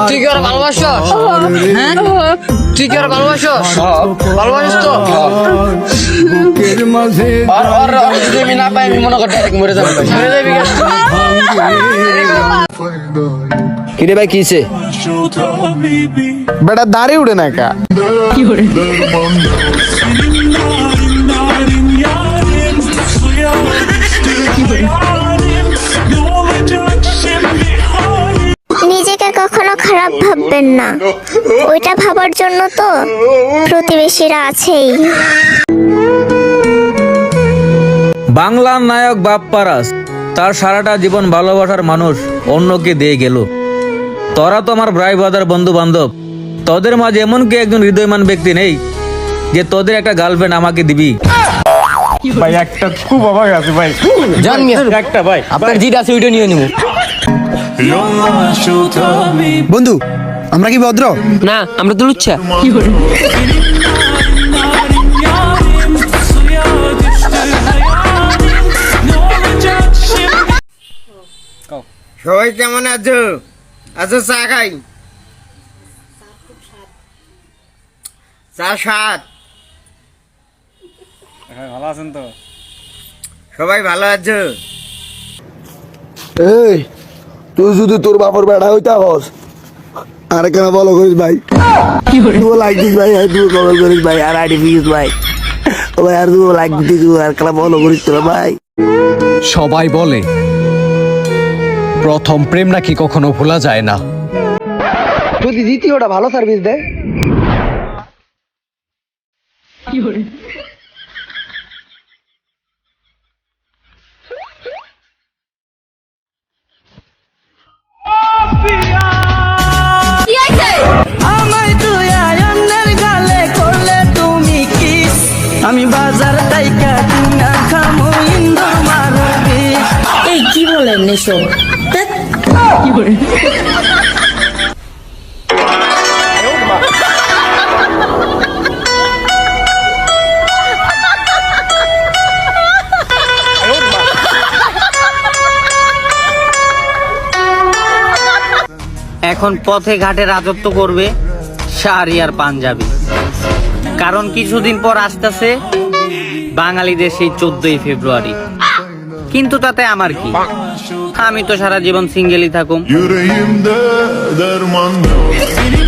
তুই কি ওরা ভালোবাসস? হ্যাঁ, তুই কি ওরা ভালোবাসস? ভালোবাসিস তো? আর যদি আমি না পাই, আমি মনে করি ডাইরেক্ট মরে যাবো। মরে যাবি কেন? কিরে ভাই, কিছে বেটা দাঁড়ি উঠে না কা কি করে? নিজেকে কখনো খারাপ ভাববেন না, ওইটা ভাবার জন্য তো প্রতিবেশীরা আছেই। বাংলার নায়ক বাপ্পারাজ তার সারাটা জীবন ভালোবাসার মানুষ অন্যকে দিয়ে গেল। তোরা তো আমার ভাই ব্রাদার বন্ধু বান্ধব, তোদের মাঝে এমন কি একজন হৃদয়মান ব্যক্তি নেই যে তোদের একটা গার্লফ্রেন্ড আমাকে দিবি? ভাই একটা খুব অবাক আছে ভাই, জান মিয়া, একটা ভাই আপনার জিড আছে ওইটা নিয়ে নিব। বন্ধু আমরা কি ভদ্র? না, আমরা তো লুচ্ছা। কি করে? সবাই কেমন আছো? আছো চা খাই, চা সাত। ভালো আছেন তো? সবাই ভালো আছো? এই তুই যদি তোর বাপর বেড়া হইতা হস আর কেন বলো করিস ভাই? তুই লাইক দিস ভাই, আর তুই কমেন্ট করিস ভাই, আর আইডি ফিস ভাই, ও ভাই আর তুই লাইক দিস আর কেন বলো করিস তোরা ভাই? সবাই বলে প্রথম প্রেম নাকি কখনো ভোলা যায় না। যদি দ্বিতীয়টা ভালো সার্ভিস দেয় আমি বাজার তাইকা কিনা খামো ইন্দুর মারবি। এই কি বলেন এসব? কি করে? এখন পথে ঘাটে রাজত্ব করবে শাড়ি আর পাঞ্জাবি, কারণ কিছুদিন পর আসতেছে বাঙালিদের সেই 14ই ফেব্রুয়ারি। কিন্তু তাতে আমার কি, আমি তো সারা জীবন সিঙ্গেলই থাকুম। Yüreğimde derman yok.